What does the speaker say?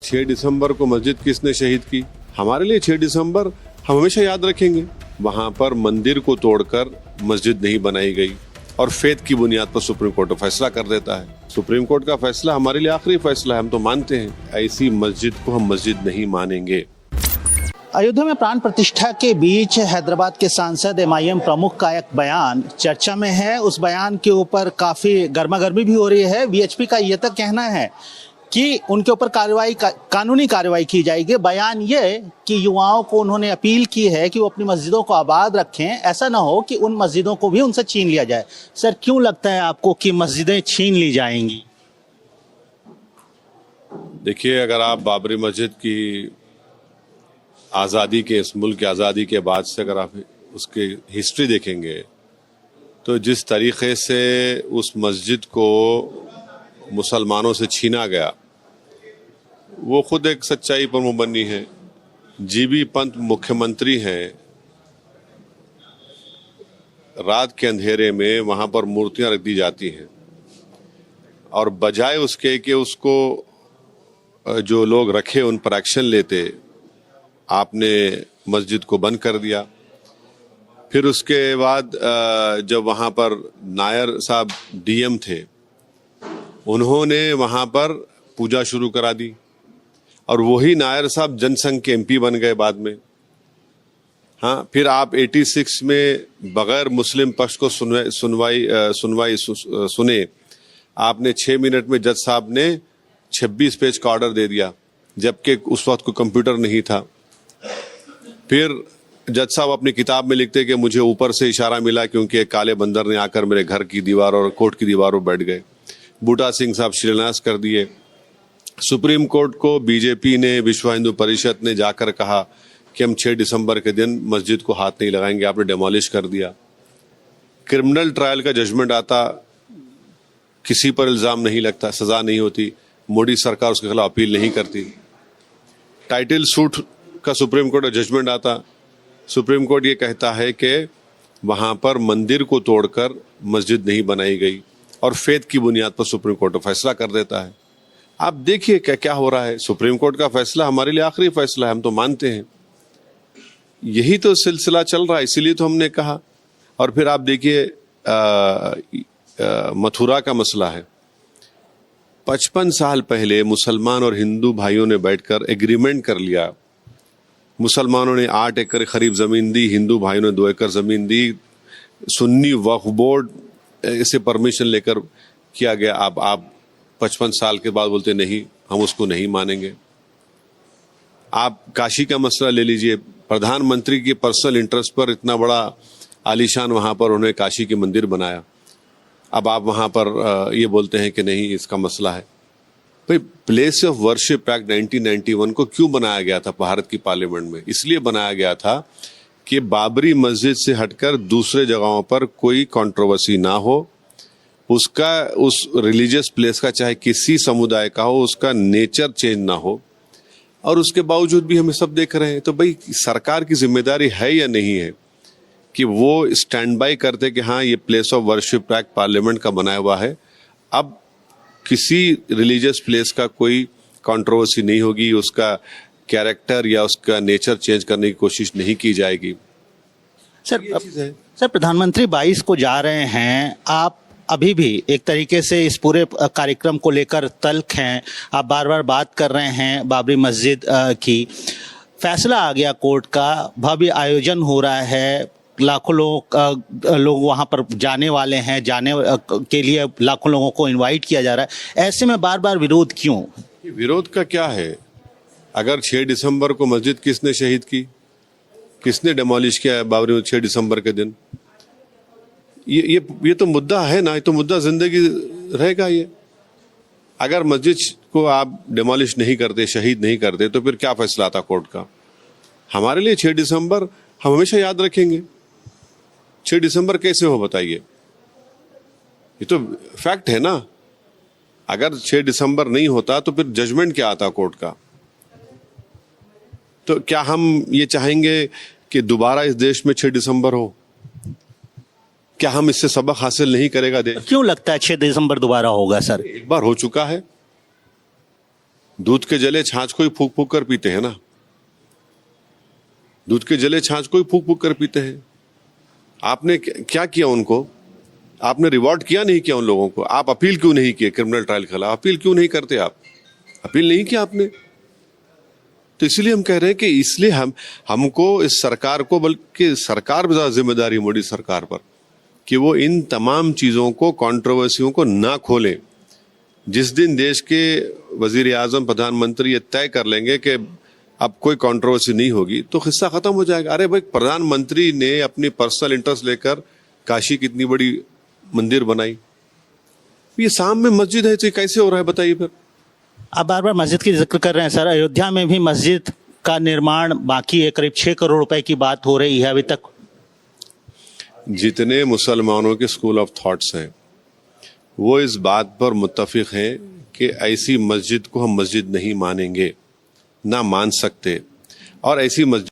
6 दिसंबर को मस्जिद किसने शहीद की? हमारे लिए 6 दिसंबर हम हमेशा याद रखेंगे। वहां पर मंदिर को तोड़कर मस्जिद नहीं बनाई गई और फेथ की बुनियाद पर सुप्रीम कोर्ट फैसला कर देता है। सुप्रीम कोर्ट का फैसला हमारे लिए आखिरी फैसला है, हम तो मानते हैं। ऐसी मस्जिद को हम मस्जिद नहीं मानेंगे। अयोध्या में प्राण प्रतिष्ठा के बीच हैदराबाद के सांसद एमआईएम प्रमुख का एक बयान चर्चा में है। उस बयान के ऊपर काफी गर्मागर्मी भी हो रही है। वीएचपी का यह तक कहना है कि उनके ऊपर कानूनी कार्रवाई की जाएगी। बयान ये कि युवाओं को उन्होंने अपील की है कि वो अपनी मस्जिदों को आबाद रखें, ऐसा ना हो कि उन मस्जिदों को भी उनसे छीन लिया जाए। सर, क्यों लगता है आपको कि मस्जिदें छीन ली जाएंगी? देखिए, अगर आप बाबरी मस्जिद की आज़ादी के, इस मुल्क की आज़ादी के बाद से अगर आप उसकी हिस्ट्री देखेंगे तो जिस तरीके से उस मस्जिद को मुसलमानों से छीना गया वो खुद एक सच्चाई पर मुबन्नी है। जीबी पंत मुख्यमंत्री हैं, रात के अंधेरे में वहां पर मूर्तियां रख दी जाती हैं और बजाय उसके कि उसको जो लोग रखे उन पर एक्शन लेते, आपने मस्जिद को बंद कर दिया। फिर उसके बाद जब वहां पर नायर साहब डीएम थे, उन्होंने वहां पर पूजा शुरू करा दी और वही नायर साहब जनसंघ के एमपी बन गए बाद में। हाँ, फिर आप 86 में बगैर मुस्लिम पक्ष को सुनवाई सुने आपने 6 मिनट में जज साहब ने 26 पेज का ऑर्डर दे दिया, जबकि उस वक्त कोई कंप्यूटर नहीं था। फिर जज साहब अपनी किताब में लिखते कि मुझे ऊपर से इशारा मिला क्योंकि एक काले बंदर ने आकर मेरे घर की दीवार और कोर्ट की दीवारों बैठ गए। बूटा सिंह साहब शिलान्यास कर दिए। सुप्रीम कोर्ट को बीजेपी ने, विश्व हिंदू परिषद ने जाकर कहा कि हम 6 दिसंबर के दिन मस्जिद को हाथ नहीं लगाएंगे, आपने डेमोलिश कर दिया। क्रिमिनल ट्रायल का जजमेंट आता, किसी पर इल्जाम नहीं लगता, सजा नहीं होती, मोदी सरकार उसके खिलाफ अपील नहीं करती। टाइटल सूट का सुप्रीम कोर्ट का जजमेंट आता, सुप्रीम कोर्ट ये कहता है कि वहां पर मंदिर को तोड़कर मस्जिद नहीं बनाई गई और फेथ की बुनियाद पर सुप्रीम कोर्ट फैसला कर देता है। आप देखिए क्या क्या हो रहा है। सुप्रीम कोर्ट का फैसला हमारे लिए आखिरी फैसला है, हम तो मानते हैं। यही तो सिलसिला चल रहा है, इसीलिए तो हमने कहा। और फिर आप देखिए मथुरा का मसला है। 55 साल पहले मुसलमान और हिंदू भाइयों ने बैठकर एग्रीमेंट कर लिया। मुसलमानों ने 8 एकड़ करीब जमीन दी, हिंदू भाइयों ने 2 एकड़ जमीन दी। सुन्नी वक्फ बोर्ड इसे परमिशन लेकर किया गया। अब आप 55 साल के बाद बोलते नहीं, हम उसको नहीं मानेंगे। आप काशी का मसला ले लीजिए, प्रधानमंत्री की पर्सनल इंटरेस्ट पर इतना बड़ा आलीशान वहां पर उन्होंने काशी के मंदिर बनाया। अब आप वहां पर ये बोलते हैं कि नहीं, इसका मसला है। भाई, प्लेस ऑफ वर्शिप एक्ट 1991 को क्यों बनाया गया था भारत की पार्लियामेंट में? इसलिए बनाया गया था कि बाबरी मस्जिद से हटकर दूसरे जगहों पर कोई कंट्रोवर्सी ना हो, उसका, उस रिलीजियस प्लेस का, चाहे किसी समुदाय का हो, उसका नेचर चेंज ना हो। और उसके बावजूद भी हम सब देख रहे हैं। तो भाई, सरकार की जिम्मेदारी है या नहीं है कि वो स्टैंड बाय करते कि हाँ, ये place of worship act parliament का बनाया हुआ है, अब किसी रिलीजियस प्लेस का कोई कंट्रोवर्सी नहीं होगी, उसका कैरेक्टर या उसका नेचर चेंज करने की कोशिश नहीं की जाएगी। सर, प्रधानमंत्री 22 को जा रहे हैं, आप अभी भी एक तरीके से इस पूरे कार्यक्रम को लेकर तल्ख हैं। आप बार बार बात कर रहे हैं बाबरी मस्जिद की। फैसला आ गया कोर्ट का, भव्य आयोजन हो रहा है, लाखों लोग वहां पर जाने वाले हैं, जाने के लिए लाखों लोगों को इनवाइट किया जा रहा है। ऐसे में बार बार विरोध क्यों? विरोध का क्या है? अगर 6 दिसंबर को मस्जिद किसने शहीद की, किसने डेमोलिश किया बाबरी मस्जिद 6 दिसंबर के दिन? ये तो मुद्दा है ना, ये तो मुद्दा जिंदगी रहेगा। ये अगर मस्जिद को आप डेमोलिश नहीं करते, शहीद नहीं करते, तो फिर क्या फैसला आता कोर्ट का? हमारे लिए 6 दिसंबर हम हमेशा याद रखेंगे। 6 दिसंबर कैसे हो बताइए? ये तो फैक्ट है ना। अगर 6 दिसंबर नहीं होता तो फिर जजमेंट क्या आता कोर्ट का? तो क्या हम ये चाहेंगे कि दोबारा इस देश में 6 दिसंबर हो? क्या हम इससे सबक हासिल नहीं करेगा देश? क्यों लगता है 6 दिसंबर दोबारा होगा? सर, एक बार हो चुका है। दूध के जले छाछ को ही फूक फूक कर पीते हैं ना, दूध के जले छाछ को ही फूक फूक कर पीते हैं। आपने क्या किया उनको? आपने रिवॉर्ड किया नहीं किया उन लोगों को? आप अपील क्यों नहीं किए क्रिमिनल ट्रायल के खिलाफ? अपील क्यों नहीं करते आप? अपील नहीं किया आपने। तो इसलिए हम कह रहे हैं कि इसलिए हमको इस सरकार को, बल्कि सरकार पर ज्यादा जिम्मेदारी मोदी सरकार पर, कि वो इन तमाम चीजों को, कंट्रोवर्सियों को ना खोले। जिस दिन देश के वजीर आजम, प्रधानमंत्री ये तय कर लेंगे कि अब कोई कंट्रोवर्सी नहीं होगी, तो किस्सा खत्म हो जाएगा। अरे भाई, प्रधानमंत्री ने अपनी पर्सनल इंटरेस्ट लेकर काशी की इतनी बड़ी मंदिर बनाई, ये सामने मस्जिद है, तो कैसे हो रहा है बताइए फिर? आप बार बार मस्जिद की जिक्र कर रहे हैं सर। अयोध्या में भी मस्जिद का निर्माण बाकी है, करीब 6 करोड़ रुपए की बात हो रही है अभी तक। जितने मुसलमानों के स्कूल ऑफ थॉट्स हैं वो इस बात पर मुत्तफिक हैं कि ऐसी मस्जिद को हम मस्जिद नहीं मानेंगे, ना मान सकते, और ऐसी मस्जिद